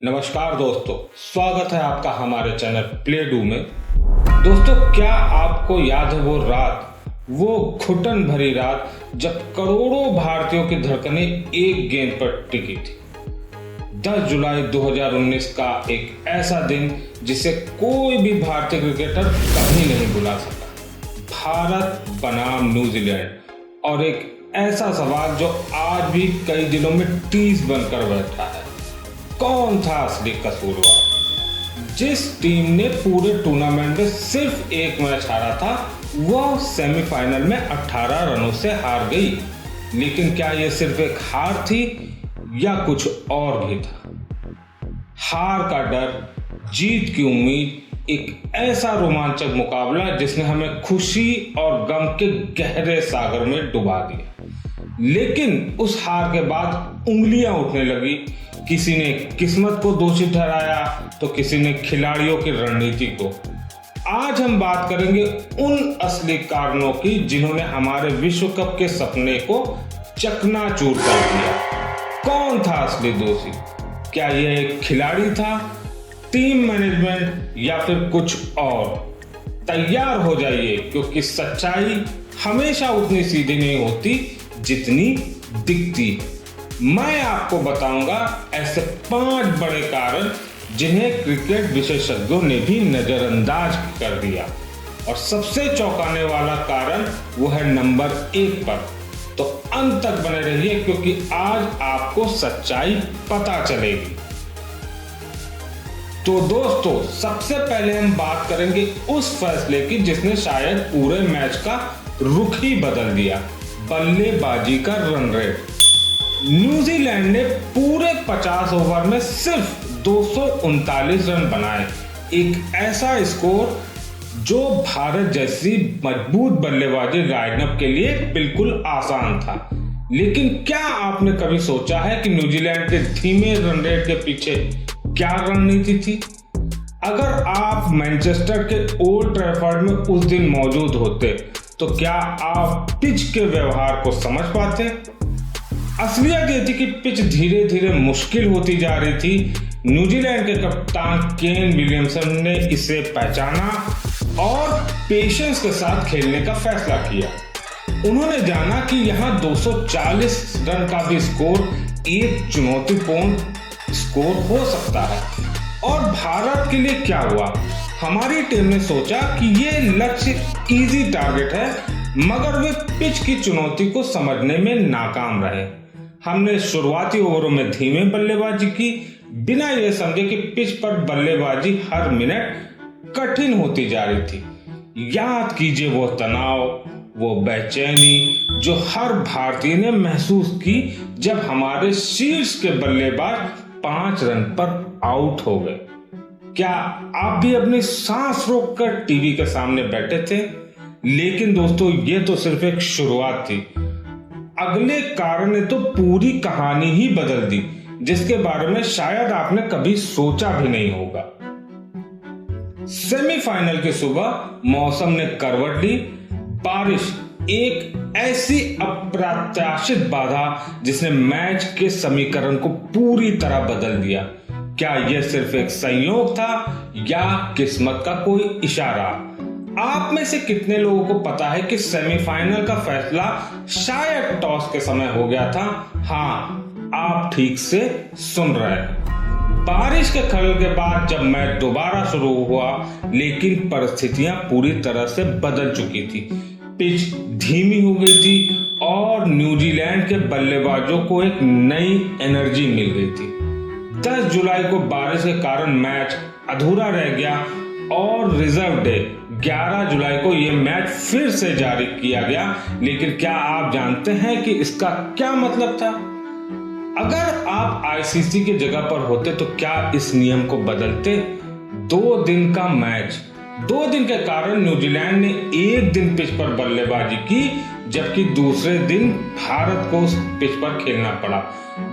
नमस्कार दोस्तों, स्वागत है आपका हमारे चैनल प्ले डू में। दोस्तों, क्या आपको याद है वो रात, वो घुटन भरी रात जब करोड़ों भारतीयों की धड़कनें एक गेंद पर टिकी थी। 10 जुलाई 2019 का एक ऐसा दिन जिसे कोई भी भारतीय क्रिकेटर कभी नहीं भुला सका। भारत बनाम न्यूजीलैंड और एक ऐसा सवाल जो आज भी कई दिनों में टीज बनकर बैठा है, कौन था असली कसूरवार? जिस टीम ने पूरे टूर्नामेंट में सिर्फ एक मैच हारा था, वह सेमीफाइनल में 18 रनों से हार गई। लेकिन क्या यह सिर्फ एक हार थी या कुछ और भी था? हार का डर, जीत की उम्मीद, एक ऐसा रोमांचक मुकाबला जिसने हमें खुशी और गम के गहरे सागर में डुबा दिया। लेकिन उस हार के बाद उंगलियां उठने लगी। किसी ने किस्मत को दोषी ठहराया तो किसी ने खिलाड़ियों की रणनीति को। आज हम बात करेंगे उन असली कारणों की जिन्होंने हमारे विश्व कप के सपने को चकनाचूर कर दिया। कौन था असली दोषी? क्या यह एक खिलाड़ी था, टीम मैनेजमेंट या फिर कुछ और? तैयार हो जाइए, क्योंकि सच्चाई हमेशा उतनी सीधी नहीं होती जितनी दिखती। मैं आपको बताऊंगा ऐसे 5 बड़े कारण जिन्हें क्रिकेट विशेषज्ञों ने भी नजरअंदाज कर दिया। और सबसे चौंकाने वाला कारण वो है नंबर 1 पर। तो अंत तक बने रहिए, क्योंकि आज आपको सच्चाई पता चलेगी। तो दोस्तों, सबसे पहले हम बात करेंगे उस फैसले की जिसने शायद पूरे मैच का रुख ही बदल दिया, बल्लेबाजी का रन रेट। न्यूजीलैंड ने पूरे 50 ओवर में सिर्फ 239 रन बनाए, एक ऐसा स्कोर जो भारत जैसी मजबूत बल्लेबाजी लाइनअप के लिए बिल्कुल आसान था। लेकिन क्या आपने कभी सोचा है कि न्यूजीलैंड के धीमे रन रेट के पीछे क्या रणनीति थी? अगर आप मैनचेस्टर के ओल्ड ट्रैफर्ड में उस दिन मौजूद होते तो क्या आप पिच के व्यवहार को समझ पाते? असलियत ये थी कि पिच धीरे धीरे मुश्किल होती जा रही थी। न्यूजीलैंड के कप्तान केन विलियमसन ने इसे पहचाना और पेशेंस के साथ खेलने का फैसला किया। उन्होंने जाना कि यहाँ 240 रन का भी स्कोर एक चुनौतीपूर्ण स्कोर हो सकता है। और भारत के लिए क्या हुआ? हमारी टीम ने सोचा कि ये लक्ष्य इजी टारगेट है, मगर वे पिच की चुनौती को समझने में नाकाम रहे। हमने शुरुआती ओवरों में धीमे बल्लेबाजी की, बिना यह समझे कि पिच पर बल्लेबाजी हर मिनट कठिन होती जा रही थी। याद कीजिए वो तनाव, वो बेचैनी जो हर भारतीय ने महसूस की जब हमारे शीर्ष के बल्लेबाज 5 रन पर आउट हो गए। क्या आप भी अपनी सांस रोककर टीवी के सामने बैठे थे? लेकिन दोस्तों, ये तो सिर्फ एक शुरुआत थी। अगले कारण ने तो पूरी कहानी ही बदल दी, जिसके बारे में शायद आपने कभी सोचा भी नहीं होगा। सेमीफाइनल की सुबह मौसम ने करवट ली। बारिश, एक ऐसी अप्रत्याशित बाधा जिसने मैच के समीकरण को पूरी तरह बदल दिया। क्या यह सिर्फ एक संयोग था या किस्मत का कोई इशारा? आप में से कितने लोगों को पता है कि सेमीफाइनल का फैसला शायद टॉस के समय हो गया था? हाँ, आप ठीक से सुन रहे हैं। बारिश के खलल के बाद जब मैच दोबारा शुरू हुआ, लेकिन परिस्थितियां पूरी तरह से बदल चुकी थी। पिच धीमी हो गई थी और न्यूजीलैंड के बल्लेबाजों को एक नई एनर्जी मिल गई थी। 10 जुलाई को बारिश के कारण मैच अधूरा रह गया और रिजर्व डे 11 जुलाई को यह मैच फिर से जारी किया गया। लेकिन क्या आप जानते हैं कि इसका क्या मतलब था? अगर आप आईसीसी की जगह पर होते तो क्या इस नियम को बदलते? 2 दिन का मैच, 2 दिन के कारण न्यूजीलैंड ने एक दिन पिच पर बल्लेबाजी की, जबकि दूसरे दिन भारत को उस पिच पर खेलना पड़ा,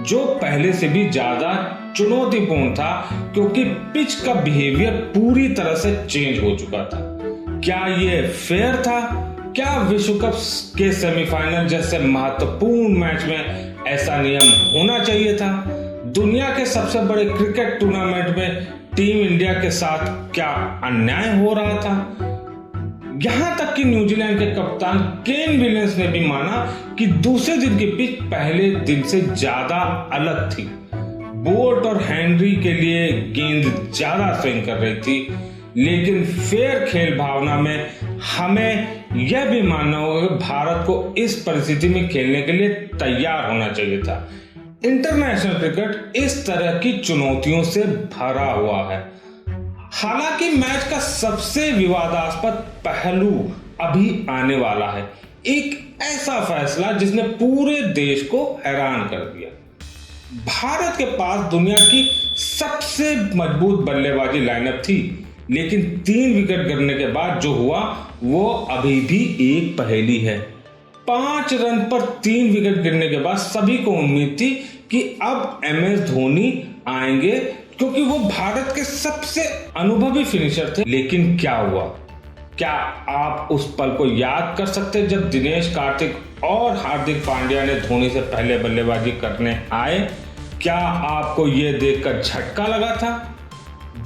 जो पहले से भी ज्यादा चुनौतीपूर्ण था, क्योंकि पिच का बिहेवियर पूरी तरह से चेंज हो चुका था। क्या ये फेयर था? क्या विश्व कप के सेमीफाइनल जैसे महत्वपूर्ण मैच में ऐसा नियम होना चाहिए था? दुनिया के सबसे बड़े क्रिकेट टूर्नामेंट में टीम इंडिया के साथ क्या अन्याय हो रहा था। यहां तक कि न्यूजीलैंड के कप्तान केन विलियम्स ने भी माना कि दूसरे दिन की पिच पहले दिन से ज्यादा अलग थी। बोल्ट और हेनरी के लिए गेंद ज्यादा स्विंग कर रही थी, लेकिन फेयर खेल भावना में हमें यह भी मानना होगा कि भारत को इस परिस्थिति में खेलने के लिए तैयार होना चाहिए था। इंटरनेशनल क्रिकेट इस तरह की चुनौतियों से भरा हुआ है। हालांकि मैच का सबसे विवादास्पद पहलू अभी आने वाला है, एक ऐसा फैसला जिसने पूरे देश को हैरान कर दिया। भारत के पास दुनिया की सबसे मजबूत बल्लेबाजी लाइनअप थी, लेकिन 3 विकेट गिरने के बाद जो हुआ वो अभी भी एक पहेली है। 5 रन पर 3 विकेट गिरने के बाद सभी को उम्मीद थी कि अब MS धोनी आएंगे, क्योंकि वो भारत के सबसे अनुभवी फिनिशर थे। लेकिन क्या हुआ? क्या आप उस पल को याद कर सकते जब दिनेश कार्तिक और हार्दिक पांड्या ने धोनी से पहले बल्लेबाजी करने आए? क्या आपको यह देखकर झटका लगा था?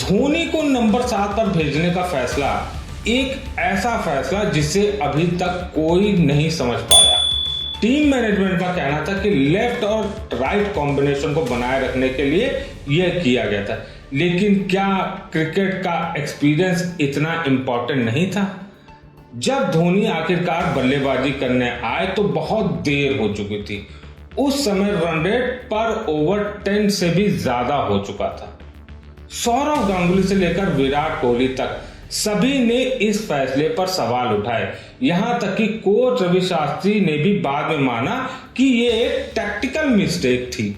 धोनी को नंबर 7 पर भेजने का फैसला एक ऐसा फैसला जिसे अभी तक कोई नहीं समझ पाया। टीम मैनेजमेंट का कहना था कि लेफ्ट और राइट कॉम्बिनेशन को बनाए रखने के लिए यह किया गया था, लेकिन क्या क्रिकेट का एक्सपीरियंस इतना इंपॉर्टेंट नहीं था? जब धोनी आखिरकार बल्लेबाजी करने आए तो बहुत देर हो चुकी थी। उस समय रन रेट पर ओवर 10 से भी ज्यादा हो चुका था। सौरव गांगुली से लेकर विराट कोहली तक सभी ने इस फैसले पर सवाल उठाए। यहां तक कि कोच रवि शास्त्री ने भी बाद में माना कि यह एक टैक्टिकल मिस्टेक थी।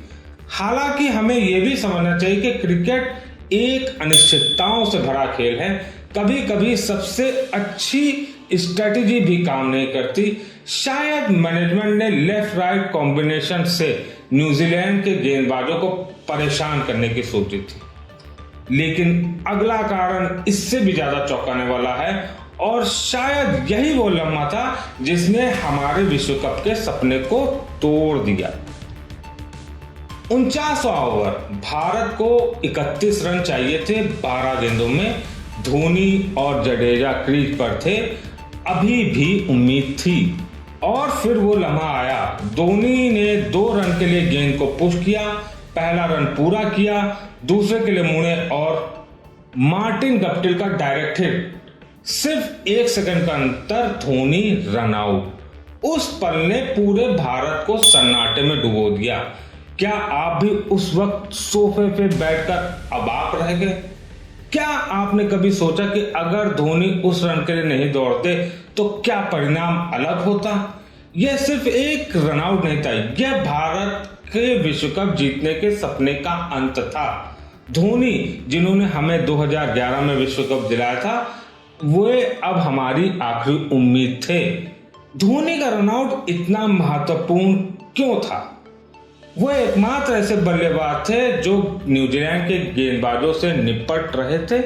हालांकि हमें यह भी समझना चाहिए कि क्रिकेट एक अनिश्चितताओं से भरा खेल है। कभी कभी सबसे अच्छी स्ट्रेटेजी भी काम नहीं करती। शायद मैनेजमेंट ने लेफ्ट राइट कॉम्बिनेशन से न्यूजीलैंड के गेंदबाजों को परेशान करने की सोची थी, लेकिन अगला कारण इससे भी ज्यादा चौंकाने वाला है और शायद यही वो लम्हा था जिसने हमारे विश्व कप के सपने को तोड़ दिया। 49 ओवर, भारत को 31 रन चाहिए थे 12 गेंदों में। धोनी और जडेजा क्रीज पर थे, अभी भी उम्मीद थी। और फिर वो लम्हा आया। धोनी ने 2 रन के लिए गेंद को पुश किया, पहला रन पूरा किया, दूसरे के लिए मुड़े और मार्टिन गप्टिल का डायरेक्ट हिट। सिर्फ 1 सेकंड का अंतर, धोनी रन आउट। उस पल ने पूरे भारत को सन्नाटे में डुबो दिया। क्या आप भी उस वक्त सोफे पे बैठकर अवाक रह गए? क्या आपने कभी सोचा कि अगर धोनी उस रन के लिए नहीं दौड़ते तो क्या परिणाम अलग होता? यह सिर्फ एक रन आउट नहीं था, यह भारत के विश्व कप जीतने के सपने का अंत था। धोनी, जिन्होंने हमें 2011 में विश्व कप दिलाया था, वे अब हमारी आखिरी उम्मीद थे। धोनी का रन आउट इतना महत्वपूर्ण क्यों था? वो एकमात्र ऐसे बल्लेबाज थे जो न्यूजीलैंड के गेंदबाजों से निपट रहे थे।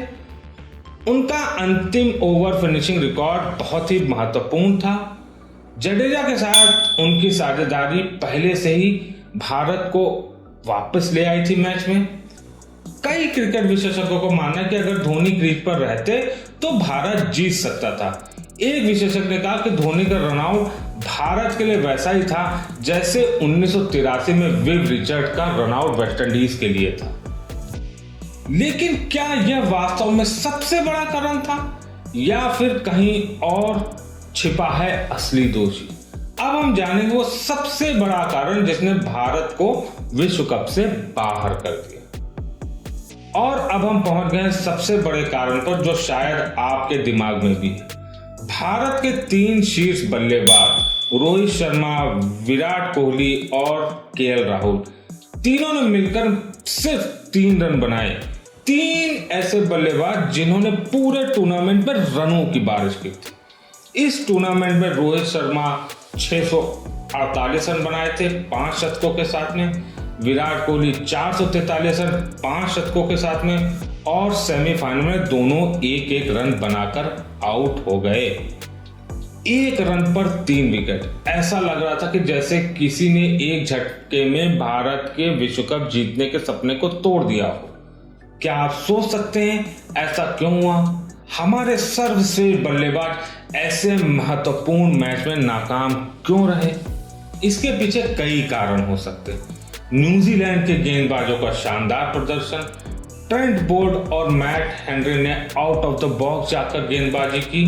उनका अंतिम ओवर फिनिशिंग रिकॉर्ड बहुत ही महत्वपूर्ण था। जडेजा के साथ उनकी साझेदारी पहले से ही भारत को वापस ले आई थी मैच में। कई क्रिकेट विशेषज्ञों को मानना है कि अगर धोनी क्रीज पर रहते तो भारत जीत सकता था। एक विशेषज्ञ ने कहा कि धोनी का रन आउट भारत के लिए वैसा ही था जैसे 1983 में विव रिचर्ड का रन आउट वेस्टइंडीज के लिए था। लेकिन क्या यह वास्तव में सबसे बड़ा कारण था या फिर कहीं और छिपा है असली दोषी? अब हम जानेंगे वो सबसे बड़ा कारण जिसने भारत को विश्व कप से बाहर कर दिया। और अब हम पहुंच गए सबसे बड़े कारण पर जो शायद आपके दिमाग में भी है। भारत के 3 शीर्ष बल्लेबाज रोहित शर्मा, विराट कोहली और केएल राहुल, तीनों ने मिलकर सिर्फ 3 रन बनाए। 3 ऐसे बल्लेबाज जिन्होंने पूरे टूर्नामेंट में रनों की बारिश की थी। इस टूर्नामेंट में रोहित शर्मा 648 रन बनाए थे 5 शतकों के साथ में, विराट कोहली 443 रन 5 शतकों के साथ में, और सेमीफाइनल में दोनों 1-1 रन बनाकर आउट हो गए। 1 रन पर 3 विकेट। ऐसा लग रहा था कि जैसे किसी ने एक झटके में भारत के विश्व कप जीतने के सपने को तोड़ दिया हो। क्या आप सोच सकते हैं ऐसा क्यों हुआ? हमारे सर्वश्रेष्ठ बल्लेबाज ऐसे महत्वपूर्ण मैच में नाकाम क्यों रहे? इसके पीछे कई कारण हो सकते हैं। न्यूजीलैंड के गेंदबाजों का शानदार प्रदर्शन, ट्रेंट बोल्ट और मैट हेनरी ने आउट ऑफ द बॉक्स जाकर गेंदबाजी की,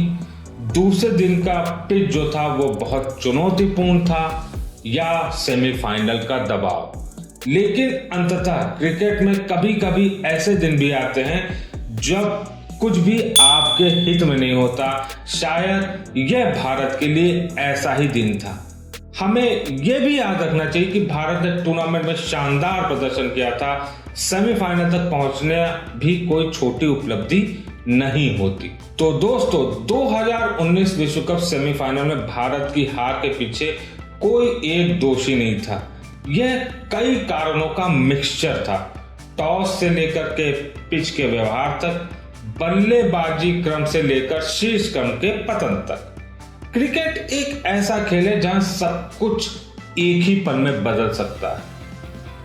दूसरे दिन का पिच जो था वो बहुत चुनौतीपूर्ण था, या सेमीफाइनल का दबाव। लेकिन अंततः क्रिकेट में कभी कभी ऐसे दिन भी आते हैं जब कुछ भी आपके हित में नहीं होता। शायद यह भारत के लिए ऐसा ही दिन था। हमें यह भी याद रखना चाहिए कि भारत ने टूर्नामेंट में शानदार प्रदर्शन किया था। सेमीफाइनल तक पहुंचने भी कोई छोटी उपलब्धि नहीं होती। तो दोस्तों, 2019 विश्व कप सेमीफाइनल में भारत की हार के पीछे कोई एक दोषी नहीं था। यह कई कारणों का मिक्सचर था। टॉस से लेकर के पिच के व्यवहार तक, बल्लेबाजी क्रम से लेकर शीर्ष क्रम के पतन तक। क्रिकेट एक ऐसा खेल है जहां सब कुछ एक ही पल में बदल सकता है।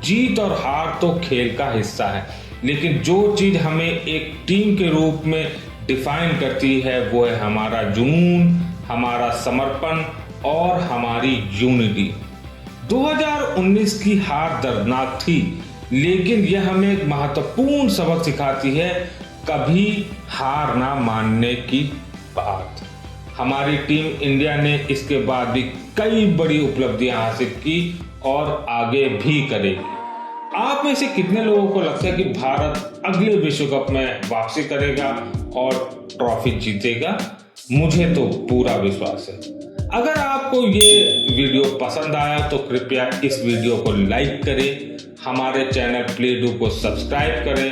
जीत और हार तो खेल का हिस्सा है, लेकिन जो चीज हमें एक टीम के रूप में डिफाइन करती है वो है हमारा जुनून, हमारा समर्पण और हमारी यूनिटी। 2019 की हार दर्दनाक थी, लेकिन यह हमें एक महत्वपूर्ण सबक सिखाती है, कभी हार ना मानने की बात। हमारी टीम इंडिया ने इसके बाद भी कई बड़ी उपलब्धियां हासिल की और आगे भी करेगी। आप में से कितने लोगों को लगता है कि भारत अगले विश्व कप में वापसी करेगा और ट्रॉफी जीतेगा? मुझे तो पूरा विश्वास है। अगर आपको ये वीडियो पसंद आया तो कृपया इस वीडियो को लाइक करें, हमारे चैनल प्ले डू को सब्सक्राइब करें।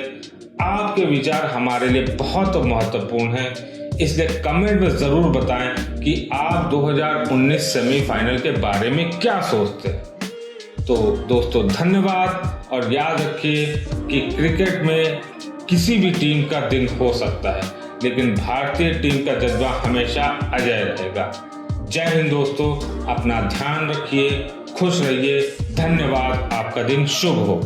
आपके विचार हमारे लिए बहुत महत्वपूर्ण हैं, इसलिए कमेंट में जरूर बताएं कि आप 2019 सेमीफाइनल के बारे में क्या सोचते हैं। तो दोस्तों, धन्यवाद और याद रखिए कि क्रिकेट में किसी भी टीम का दिन हो सकता है, लेकिन भारतीय टीम का जज्बा हमेशा अजय रहेगा। जय हिंद दोस्तों, अपना ध्यान रखिए, खुश रहिए। धन्यवाद, आपका दिन शुभ हो।